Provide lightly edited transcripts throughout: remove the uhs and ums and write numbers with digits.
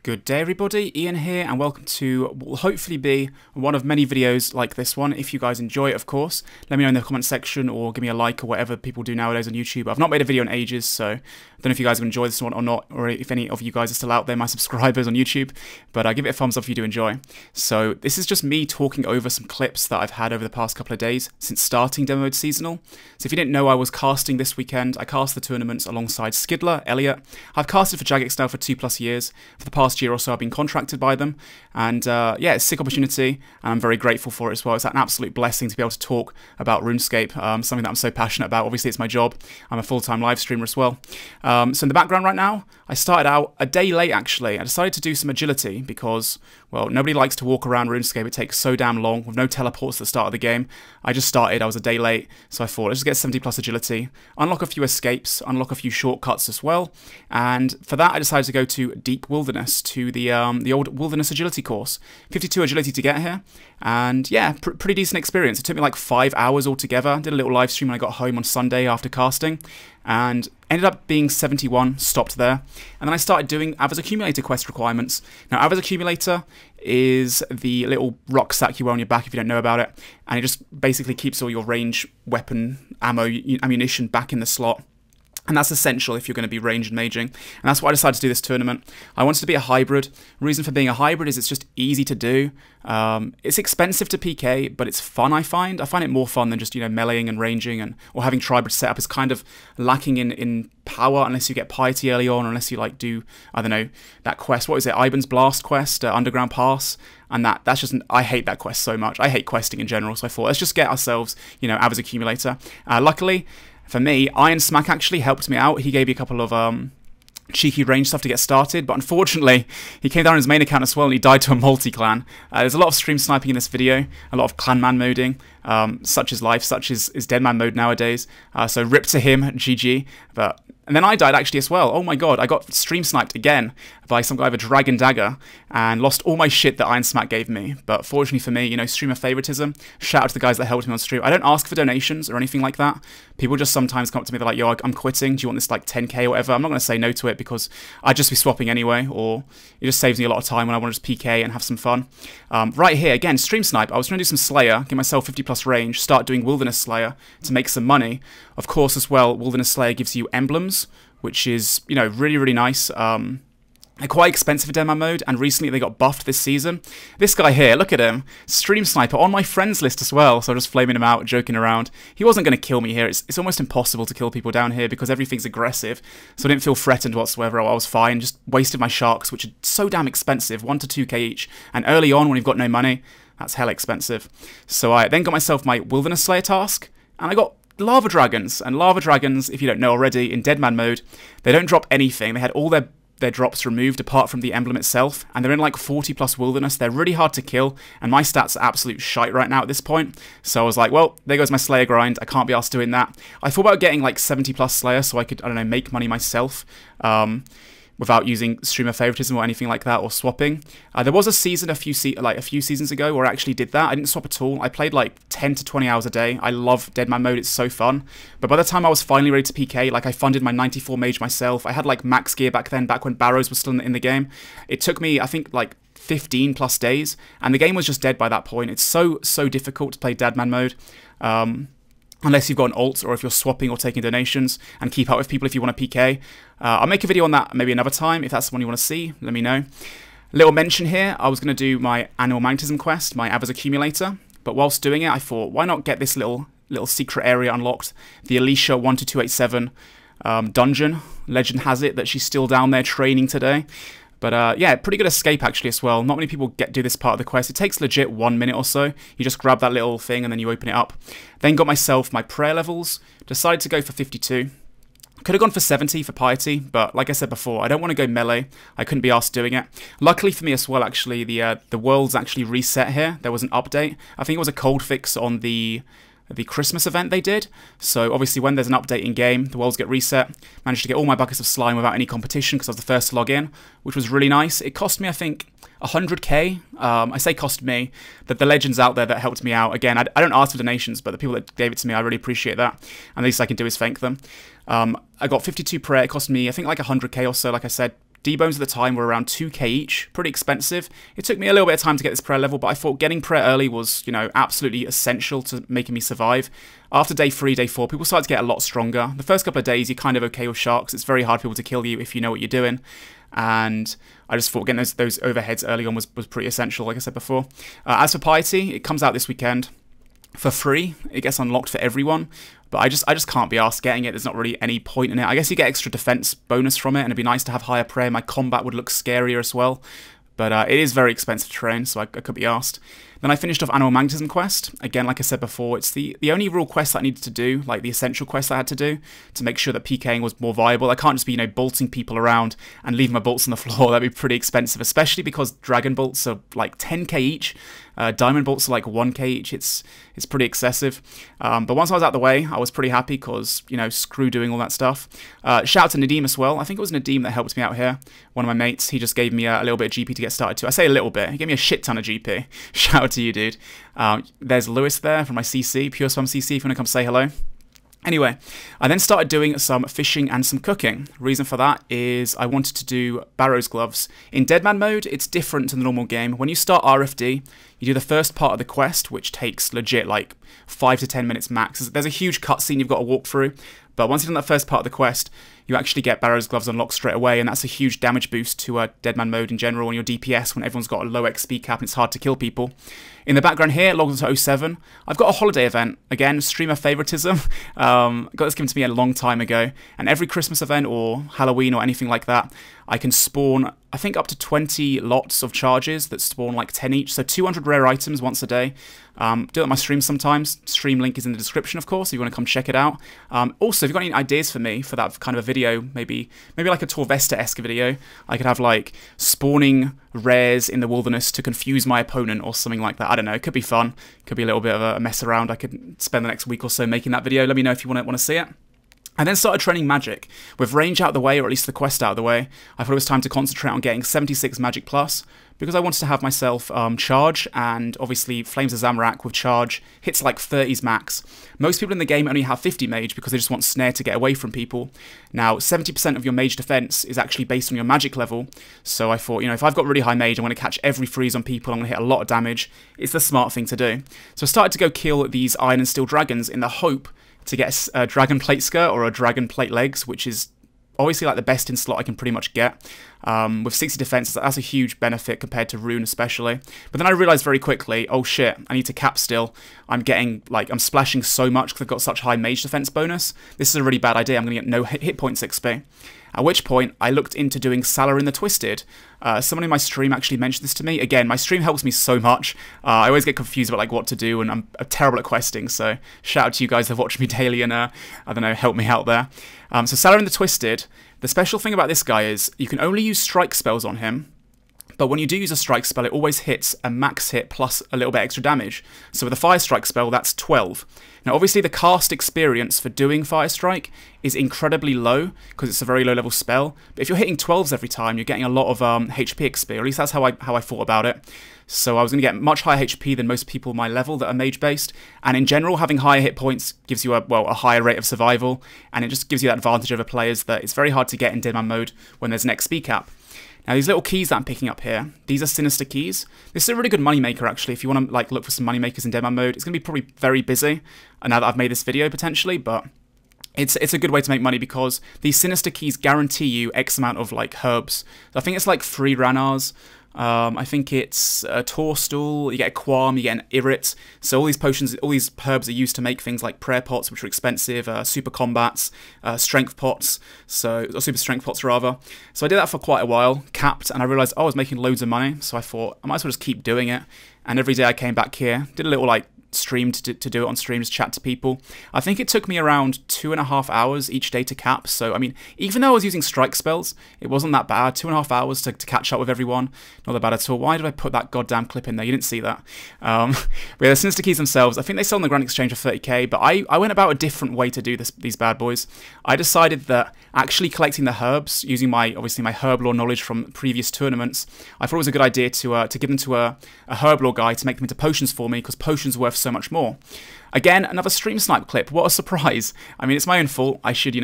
Good day everybody, Ian here, and welcome to what will hopefully be one of many videos like this one. If you guys enjoy it, of course, let me know in the comment section or give me a like or whatever people do nowadays on YouTube. I've not made a video in ages, so I don't know if you guys will enjoy this one or not, or if any of you guys are still out there, my subscribers on YouTube, but give it a thumbs up if you do enjoy. So this is just me talking over some clips that I've had over the past couple of days since starting Demo Mode Seasonal. So if you didn't know, I was casting this weekend. I cast the tournaments alongside Skidler, Elliot. I've casted for Jagex now for 2+ years. For the past year or so I've been contracted by them, and yeah, it's a sick opportunity and I'm very grateful for it as well. It's an absolute blessing to be able to talk about RuneScape, something that I'm so passionate about. Obviously it's my job, I'm a full-time live streamer as well. So in the background right now, I started out a day late actually. I decided to do some agility because, well, nobody likes to walk around RuneScape. It takes so damn long with no teleports at the start of the game. I just started, I was a day late, so I thought let's just get 70+ agility, unlock a few escapes, unlock a few shortcuts as well, and for that I decided to go to Deep Wilderness, to the old Wilderness Agility course. 52 agility to get here, and yeah, pretty decent experience. It took me like 5 hours altogether. Did a little live stream when I got home on Sunday after casting, and ended up being 71, stopped there. And then I started doing Ava's Accumulator quest requirements. Now, Ava's Accumulator is the little rucksack you wear on your back if you don't know about it, and it just basically keeps all your range, weapon, ammo, ammunition back in the slot. And that's essential if you're going to be range and maging. And that's why I decided to do this tournament. I wanted to be a hybrid. Reason for being a hybrid is it's just easy to do. It's expensive to PK, but it's fun, I find. I find it more fun than just, meleeing and ranging or having tribrid setup. Is kind of lacking in power unless you get piety early on, unless you do, I don't know, that quest. What is it? Iban's Blast quest, Underground Pass. And that's just, I hate that quest so much. I hate questing in general. So I thought, let's just get ourselves, Ava's Accumulator. Luckily, for me, Iron Smack actually helped me out. He gave me a couple of cheeky range stuff to get started, but unfortunately, he came down on his main account as well and he died to a multi-clan. There's a lot of stream sniping in this video, a lot of clan man moding, such is life, such is dead man mode nowadays. So rip to him, GG. And then I died actually as well. Oh my god, I got stream sniped again by some guy with a dragon dagger and lost all my shit that Iron Smack gave me. But fortunately for me, streamer favoritism. Shout out to the guys that helped me on stream. I don't ask for donations or anything like that. People just sometimes come up to me, they're like, yo, I'm quitting. Do you want this like 10k or whatever? I'm not going to say no to it because I'd just be swapping anyway, or it just saves me a lot of time when I want to just PK and have some fun. Right here, again, stream snipe. I was trying to do some Slayer, get myself 50+ range, start doing Wilderness Slayer to make some money. Of course, as well, Wilderness Slayer gives you emblems, which is, really, really nice. They're quite expensive for demo mode, and recently they got buffed this season. This guy here, look at him, Stream Sniper, on my friends list as well, so I'm just flaming him out, joking around. He wasn't going to kill me here. It's almost impossible to kill people down here because everything's aggressive, so I didn't feel threatened whatsoever. I was fine, just wasted my sharks, which are so damn expensive, 1 to 2k each, and early on when you've got no money, that's hell expensive. So I then got myself my Wilderness Slayer task, and I got Lava Dragons, and Lava Dragons, if you don't know already, in Deadman mode, they don't drop anything. They had all their drops removed apart from the emblem itself, and they're in like 40+ wilderness. They're really hard to kill, and my stats are absolute shite right now at this point. So I was like, well, there goes my Slayer grind. I can't be asked doing that. I thought about getting like 70+ Slayer so I could, I don't know, make money myself. Without using streamer favoritism or anything like that, or swapping. There was a season a few seasons ago where I actually did that. I didn't swap at all. I played like 10 to 20 hours a day. I love Deadman mode, it's so fun. But by the time I was finally ready to PK, like I funded my 94 mage myself. I had like max gear back then, back when Barrows was still in the game. It took me, I think, like 15+ days, and the game was just dead by that point. It's so difficult to play Deadman mode. Unless you've got an alt, or if you're swapping or taking donations, and keep up with people if you want to PK. I'll make a video on that maybe another time. If that's the one you want to see, let me know. Little mention here, I was going to do my Animal Magnetism quest, my Ava's Accumulator, but whilst doing it, I thought, why not get this little secret area unlocked? The Alicia 12287 dungeon. Legend has it that she's still down there training today. But yeah, pretty good escape actually as well. Not many people do this part of the quest. It takes legit 1 minute or so. You just grab that little thing and then you open it up. Then got myself my prayer levels. Decided to go for 52. Could have gone for 70 for piety, but like I said before, I don't want to go melee. I couldn't be asked doing it. Luckily for me as well, actually, the world's actually reset here. There was an update. I think it was a cold fix on the Christmas event they did. So obviously when there's an update in game, the worlds get reset. Managed to get all my buckets of slime without any competition because I was the first to log in, which was really nice. It cost me, I think, 100k. I say cost me, that the legends out there that helped me out. Again, I don't ask for donations, but the people that gave it to me, I really appreciate that. And the least I can do is thank them. I got 52 prayer. It cost me, I think, like 100k or so, like I said, D-bones at the time were around 2k each, pretty expensive. It took me a little bit of time to get this prayer level, but I thought getting prayer early was, you know, absolutely essential to making me survive. After day 3, day 4, people started to get a lot stronger. The first couple of days, you're kind of okay with sharks. It's very hard for people to kill you if you know what you're doing. And I just thought getting those overheads early on was pretty essential, like I said before. As for Piety, it comes out this weekend for free. It gets unlocked for everyone. But I just can't be asked getting it. There's not really any point in it. I guess you get extra defense bonus from it, and it'd be nice to have higher prayer. My combat would look scarier as well. But it is very expensive to train, so I could be asked. Then I finished off Animal Magnetism quest. Again, like I said before, it's the only real quest that I needed to do, like the essential quest I had to do, to make sure that PKing was more viable. I can't just be, you know, bolting people around and leaving my bolts on the floor. That'd be pretty expensive, especially because Dragon bolts are like 10k each. Diamond bolts are like 1k each. It's pretty excessive. But once I was out of the way, I was pretty happy because, you know, screw doing all that stuff. Shout out to Nadim as well. I think it was Nadim that helped me out here. One of my mates, he just gave me a little bit of GP to get started too. I say a little bit. He gave me a shit ton of GP. Shout out to you, dude. There's Lewis there from my CC, Pure Swim CC, if you want to come say hello. Anyway, I then started doing some fishing and some cooking. Reason for that is I wanted to do Barrow's gloves. In Deadman mode, it's different to the normal game. When you start RFD, you do the first part of the quest, which takes legit like 5 to 10 minutes max. There's a huge cutscene you've got to walk through, but once you've done that first part of the quest, you actually get Barrow's gloves unlocked straight away, and that's a huge damage boost to Deadman mode in general and your DPS when everyone's got a low XP cap and it's hard to kill people. In the background here, logged into 07. I've got a holiday event. Again, streamer favoritism. Got this given to me a long time ago. And every Christmas event or Halloween or anything like that, I can spawn, I think, up to 20 lots of charges that spawn like 10 each. So 200 rare items once a day. Do it on my stream sometimes. Stream link is in the description, of course, if you want to come check it out. Also, if you've got any ideas for me for that kind of a video, maybe like a Torvesta-esque video, I could have like spawning rares in the wilderness to confuse my opponent or something like that. I don't know, it could be fun. Could be a little bit of a mess around. I could spend the next week or so making that video. Let me know if you want to see it. I then started training magic. With range out of the way, or at least the quest out of the way, I thought it was time to concentrate on getting 76 magic plus, because I wanted to have myself charge, and obviously Flames of Zamorak with charge hits like 30s max. Most people in the game only have 50 mage because they just want snare to get away from people. Now, 70% of your mage defense is actually based on your magic level, so I thought, you know, if I've got really high mage, I'm going to catch every freeze on people, I'm going to hit a lot of damage. It's the smart thing to do. So I started to go kill these Iron and Steel dragons in the hope to get a Dragon Plate Skirt or a Dragon Plate Legs, which is obviously like the best in slot I can pretty much get. With 60 defense, that's a huge benefit compared to Rune especially. But then I realized very quickly, oh shit, I need to cap still. I'm splashing so much because I've got such high mage defense bonus. This is a really bad idea. I'm going to get no hit points XP. At which point, I looked into doing Salarin the Twisted. Someone in my stream actually mentioned this to me. Again, my stream helps me so much. I always get confused about like what to do, and I'm terrible at questing, so shout out to you guys that watch me daily and, I don't know, help me out there. So Salarin the Twisted, the special thing about this guy is you can only use strike spells on him, but when you do use a strike spell, it always hits a max hit plus a little bit extra damage. So with a fire strike spell, that's 12. Now obviously the cast experience for doing fire strike is incredibly low because it's a very low level spell. But if you're hitting 12s every time, you're getting a lot of HP XP, or at least that's how I thought about it. So I was going to get much higher HP than most people my level that are mage based. And in general, having higher hit points gives you a higher rate of survival, and it just gives you that advantage over players that it's very hard to get in Deadman mode when there's an XP cap. Now these little keys that I'm picking up here, these are Sinister keys. This is a really good moneymaker actually. If you want to like look for some moneymakers in Deadman mode, it's going to be probably very busy now that I've made this video potentially, but it's a good way to make money because these Sinister keys guarantee you X amount of like herbs. I think it's like 3 Ranars. I think it's a Tourstool, you get a Qualm, you get an Irrit. So all these potions, all these herbs are used to make things like prayer pots, which are expensive, super combats, strength pots, or super strength pots rather. So I did that for quite a while, capped, and I realised I was making loads of money, so I thought I might as well just keep doing it. And every day I came back here, did a little like stream to do it on streams, chat to people. I think it took me around 2.5 hours each day to cap, so I mean, even though I was using strike spells, it wasn't that bad. 2.5 hours to catch up with everyone, not that bad at all. Why did I put that goddamn clip in there? You didn't see that. But yeah, the Sinister keys themselves, I think they sell on the Grand Exchange for 30k, but I went about a different way to do these bad boys. I decided that actually collecting the herbs, using obviously my herb lore knowledge from previous tournaments, I thought it was a good idea to give them to a herb lore guy to make them into potions for me, because potions are worth so much more. Again, another stream snipe clip. What a surprise. I mean, it's my own fault. I should,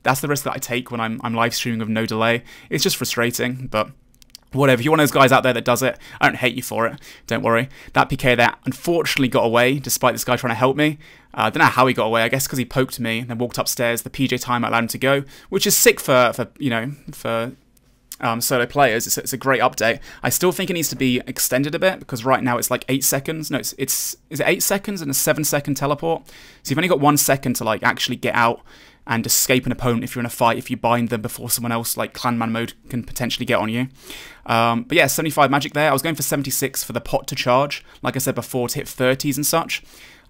that's the risk that I take when I'm live streaming with no delay. It's just frustrating, but whatever. If you're one of those guys out there that does it, I don't hate you for it. Don't worry. That PK there unfortunately got away, despite this guy trying to help me. I don't know how he got away. I guess because he poked me and then walked upstairs. The PJ timer allowed him to go, which is sick for solo players. It's a great update. I still think it needs to be extended a bit, because right now it's like 8 seconds. No, is it 8 seconds and a 7-second teleport? So you've only got 1 second to like actually get out and escape an opponent if you're in a fight, if you bind them before someone else, like clan man mode, can potentially get on you. But yeah, 75 magic there. I was going for 76 for the pot to charge, like I said before, to hit 30s and such.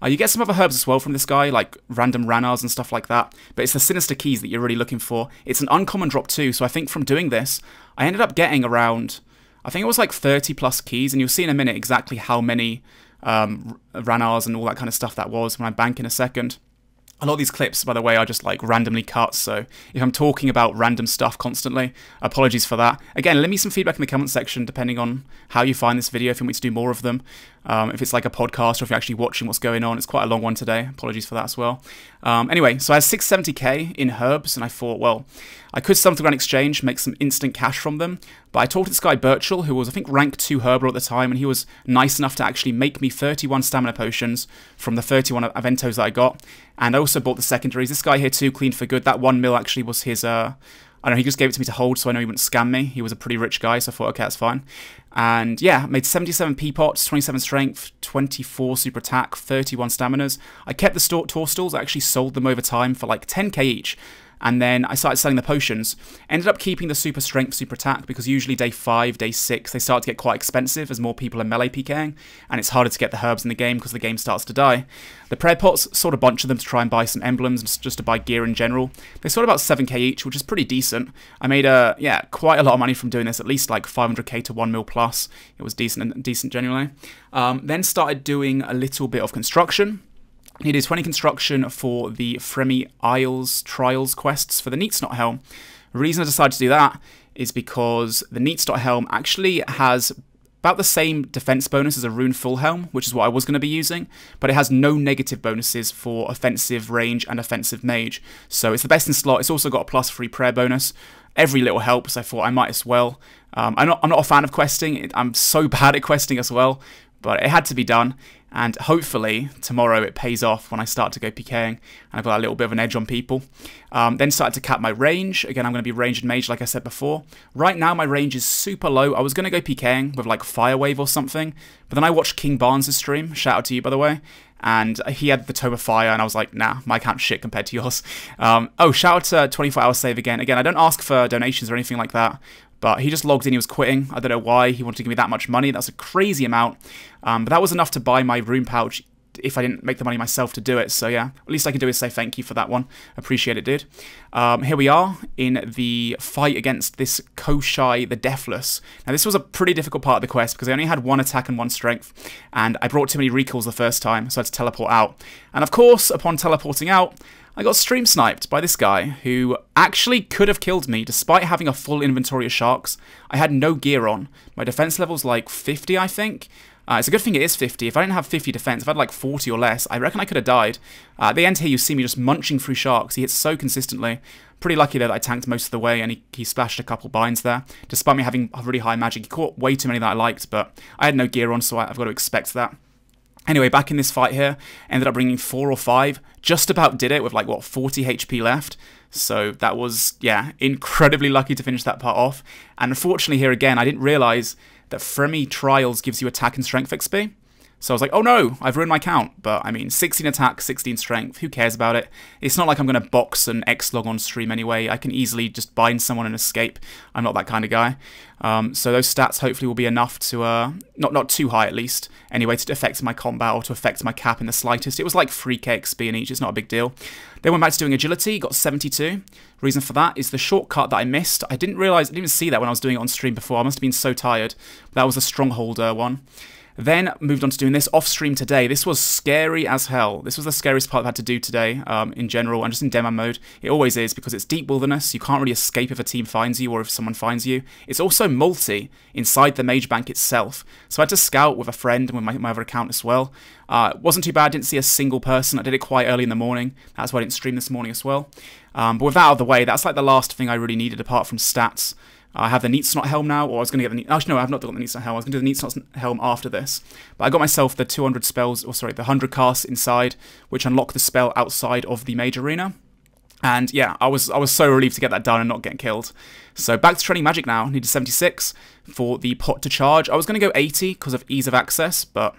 You get some other herbs as well from this guy, like random Ranars and stuff like that, but it's the Sinister Keys that you're really looking for. It's an uncommon drop too, so I think from doing this, I ended up getting around, I think it was like 30 plus keys, and you'll see in a minute exactly how many Ranars and all that kind of stuff that was when I bank in a second. A lot of these clips, by the way, are just like randomly cut, so if I'm talking about random stuff constantly, apologies for that. Again, leave me some feedback in the comment section depending on how you find this video, if you want me to do more of them. If it's like a podcast or if you're actually watching what's going on. It's quite a long one today, apologies for that as well. Anyway, so I had 670k in herbs, and I thought, well, I could sell them to Grand Exchange, make some instant cash from them, but I talked to this guy Birchall, who was, I think, rank 2 herber at the time, and he was nice enough to actually make me 31 stamina potions from the 31 Aventos that I got, and I also bought the secondaries. This guy here too, clean for good. That 1 mil actually was his, I don't know, he just gave it to me to hold, so I know he wouldn't scam me. He was a pretty rich guy, so I thought, okay, that's fine. And yeah, made 77 P-pots, 27 strength, 24 super attack, 31 staminas. I kept the tour stalls, I actually sold them over time for like 10k each. And then I started selling the potions. Ended up keeping the super strength, super attack, because usually day 5, day 6, they start to get quite expensive as more people are melee PKing, and it's harder to get the herbs in the game because the game starts to die. The prayer pots, sold a bunch of them to try and buy some emblems, just to buy gear in general. They sold about 7k each, which is pretty decent. I made quite a lot of money from doing this, at least like 500k to 1 mil plus. It was decent genuinely. Then started doing a little bit of construction. Needed 20 construction for the Fremy Isles Trials quests for the Neatsnot Helm. The reason I decided to do that is because the Neatsnot Helm actually has about the same defense bonus as a Rune Full Helm, which is what I was going to be using, but it has no negative bonuses for offensive range and offensive mage. So it's the best in slot. It's also got a +3 prayer bonus. Every little helps. I thought I might as well. I'm not a fan of questing. I'm so bad at questing as well, but it had to be done. And hopefully tomorrow it pays off when I start to go PKing and I've got a little bit of an edge on people. Then started to cap my range. Again, I'm going to be ranged and mage like I said before. Right now my range is super low. I was going to go PKing with like Fire Wave or something, but then I watched King Barnes' stream, shout out to you by the way, and he had the Tome of Fire, and I was like, nah, my account's shit compared to yours. Oh, shout out to 24 Hours Save again. Again, I don't ask for donations or anything like that, but he just logged in, he was quitting. I don't know why he wanted to give me that much money. That's a crazy amount. But that was enough to buy my rune pouch if I didn't make the money myself to do it. So yeah, at least I can do is say thank you for that one. Appreciate it, dude. Here we are in the fight against this Koshai the Deathless. Now this was a pretty difficult part of the quest because I only had 1 attack and 1 strength, and I brought too many recalls the first time, so I had to teleport out. And of course, upon teleporting out, I got stream sniped by this guy who actually could have killed me despite having a full inventory of sharks. I had no gear on. My defense level's like 50, I think. It's a good thing it is 50. If I didn't have 50 defense, if I had like 40 or less, I reckon I could have died. At the end here, you see me just munching through sharks. He hits so consistently. Pretty lucky though that I tanked most of the way, and he splashed a couple binds there. Despite me having a really high magic, he caught way too many that I liked, but I had no gear on, so I've got to expect that. Anyway, back in this fight here, ended up bringing 4 or 5. Just about did it with like, what, 40 HP left. So that was, yeah, incredibly lucky to finish that part off. And unfortunately here again, I didn't realise that Fremy Trials gives you attack and strength XP. So I was like, oh no, I've ruined my count. But I mean, 16 attack, 16 strength, who cares about it? It's not like I'm going to box an X-log on stream anyway. I can easily just bind someone and escape. I'm not that kind of guy. So those stats hopefully will be enough to, not too high at least, anyway, to affect my combat or to affect my cap in the slightest. It was like 3k XP in each, it's not a big deal. Then went back to doing agility, got 72. Reason for that is the shortcut that I missed. I didn't even see that when I was doing it on stream before. I must have been so tired. That was a stronghold one. Then moved on to doing this off stream today. This was scary as hell. This was the scariest part I've had to do today in general, and just in demo mode. It always is, because it's deep wilderness. You can't really escape if a team finds you or if someone finds you. It's also multi inside the mage bank itself. So I had to scout with a friend and with my other account as well. It wasn't too bad. I didn't see a single person. I did it quite early in the morning. That's why I didn't stream this morning as well. But with that out of the way, that's like the last thing I really needed apart from stats. I have the Neat Snot helm now, or I was going to get the... Actually, no, I have not got the Neat Snot helm. I was going to do the Neat Snot helm after this. But I got myself the 200 spells, or sorry, the 100 casts inside, which unlock the spell outside of the mage arena. And yeah, I was so relieved to get that done and not get killed. So back to training magic now. Needed 76 for the pot to charge. I was going to go 80 because of ease of access, but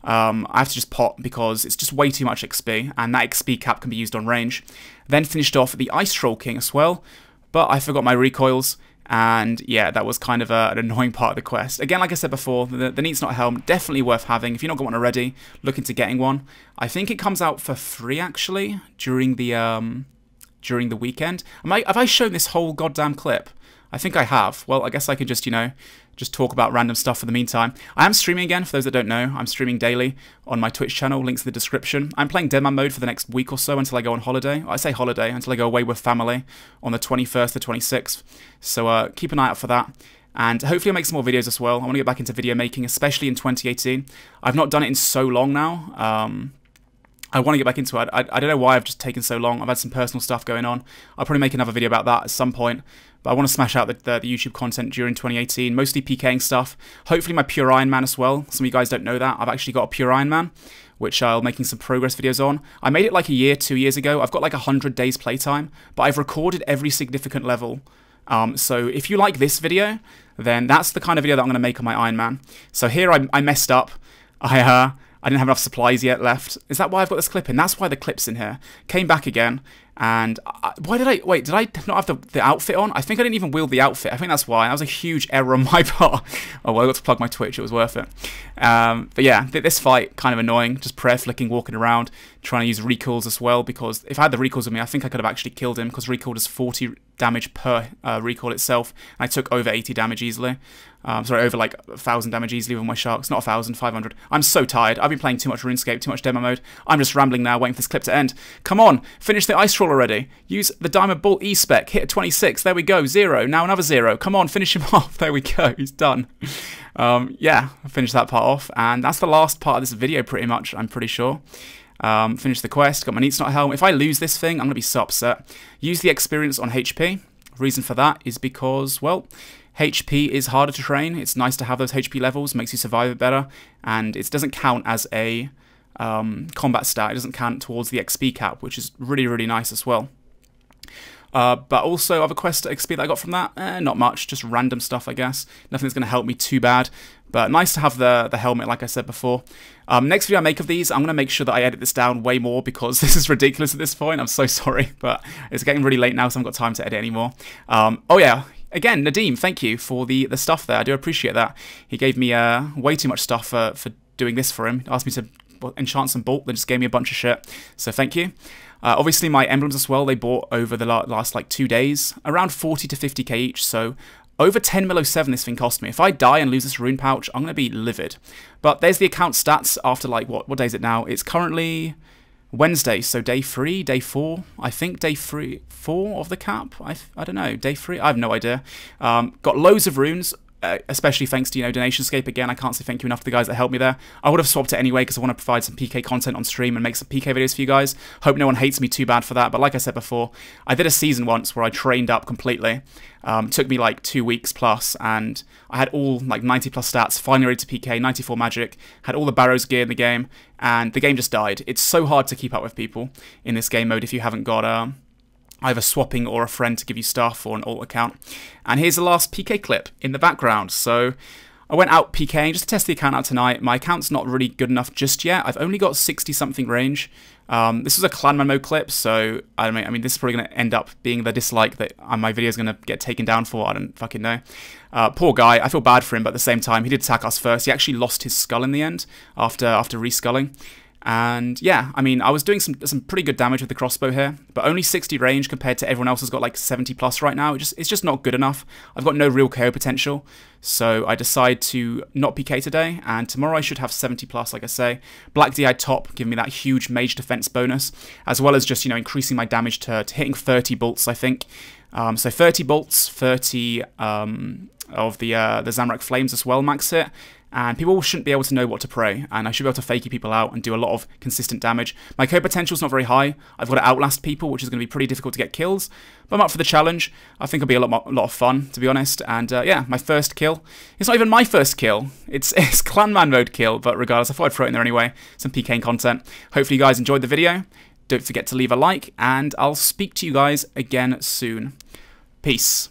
I have to just pot because it's just way too much XP, and that XP cap can be used on range. Then finished off the Ice Troll King as well, but I forgot my recoils. And yeah, that was kind of an annoying part of the quest. Again, like I said before, the Neat Snot helm, definitely worth having. If you've not got one already, look into getting one. I think it comes out for free, actually, during the weekend. Have I shown this whole goddamn clip? I think I have. Well, I guess I could just, you know, just talk about random stuff for the meantime. I am streaming again, for those that don't know. I'm streaming daily on my Twitch channel, links in the description. I'm playing Deadman mode for the next week or so until I go on holiday. I say holiday, until I go away with family on the 21st to 26th. So keep an eye out for that. And hopefully I'll make some more videos as well. I want to get back into video making, especially in 2018. I've not done it in so long now. I want to get back into it. I don't know why I've just taken so long. I've had some personal stuff going on. I'll probably make another video about that at some point. But I want to smash out the YouTube content during 2018, mostly PKing stuff. Hopefully my Pure Iron Man as well. Some of you guys don't know that. I've actually got a Pure Iron Man, which I'll making some progress videos on. I made it like a year, 2 years ago. I've got like 100 days playtime, but I've recorded every significant level. So if you like this video, then that's the kind of video that I'm going to make on my Iron Man. So here I messed up. I didn't have enough supplies yet left. Is that why I've got this clip in? That's why the clip's in here. Came back again, and why did I... Wait, did I not have the outfit on? I think I didn't even wield the outfit. I think that's why. That was a huge error on my part. Oh, well, I got to plug my Twitch. It was worth it. But yeah, this fight, kind of annoying. Just prayer flicking, walking around, trying to use recalls as well, because if I had the recalls with me, I think I could have actually killed him, because recall does 40 damage per recall itself, and I took over 80 damage easily. Sorry, over like 1,000 damage easily with my sharks. Not 1,000, 500. I'm so tired. I've been playing too much RuneScape, too much demo mode. I'm just rambling now, waiting for this clip to end. Come on, finish the Ice Troll already. Use the Diamond Bolt E-Spec. Hit a 26. There we go. 0. Now another 0. Come on, finish him off. There we go. He's done. Yeah, I finished that part off, and that's the last part of this video pretty much, I'm pretty sure. Finished the quest, got my Neat Snot helm. If I lose this thing, I'm going to be so upset. Use the experience on HP. Reason for that is because, well, HP is harder to train. It's nice to have those HP levels, makes you survive it better, and it doesn't count as a combat stat. It doesn't count towards the XP cap, which is really, really nice as well. But also other quest XP that I got from that, not much, just random stuff, I guess. Nothing's going to help me too bad, but nice to have the helmet, like I said before. Next video I make of these, I'm going to make sure that I edit this down way more, because this is ridiculous at this point. I'm so sorry, but it's getting really late now, so I haven't got time to edit anymore. Oh yeah, again, Nadeem, thank you for the stuff there. I do appreciate that. He gave me way too much stuff for doing this for him. He asked me to enchant some bolt, then just gave me a bunch of shit, so thank you. Obviously my emblems as well, they bought over the last like 2 days, around 40 to 50k each, so over 10 Milo 7 this thing cost me. If I die and lose this rune pouch, I'm going to be livid. But there's the account stats after like, what day is it now? It's currently Wednesday, so day 3, day 4, I think day 4 of the cap, I don't know, day 3, I have no idea. Got loads of runes, especially thanks to, you know, Donationscape again. I can't say thank you enough to the guys that helped me there. I would have swapped it anyway because I want to provide some PK content on stream and make some PK videos for you guys. Hope no one hates me too bad for that, but like I said before, I did a season once where I trained up completely. Took me like 2 weeks plus, and I had all like 90 plus stats, finally ready to PK, 94 magic, had all the Barrows gear in the game, and the game just died. It's so hard to keep up with people in this game mode if you haven't got either swapping or a friend to give you stuff or an alt account. And here's the last PK clip in the background. So I went out PKing just to test the account out tonight. My account's not really good enough just yet. I've only got 60 something range. This was a clanman mode clip, so I mean this is probably going to end up being the dislike that my video is going to get taken down for. I don't fucking know. Poor guy, I feel bad for him, but at the same time, he did attack us first. He actually lost his skull in the end after resculling. And yeah, I mean, I was doing some pretty good damage with the crossbow here, but only 60 range compared to everyone else who's got like 70 plus right now. It's just not good enough. I've got no real KO potential, so I decide to not PK today, and tomorrow I should have 70 plus, like I say. Black DI top, giving me that huge mage defense bonus, as well as just, you know, increasing my damage to hitting 30 bolts, I think. So 30 bolts, 30 of the Zamorak Flames as well, max hit. And people shouldn't be able to know what to pray, and I should be able to fakey people out and do a lot of consistent damage. My KO potential is not very high. I've got to outlast people, which is going to be pretty difficult to get kills, but I'm up for the challenge. I think it'll be a lot of fun, to be honest. And yeah, my first kill. It's not even my first kill. It's Clanman mode kill, but regardless, I thought I'd throw it in there anyway. Some PK content. Hopefully you guys enjoyed the video. Don't forget to leave a like, and I'll speak to you guys again soon. Peace.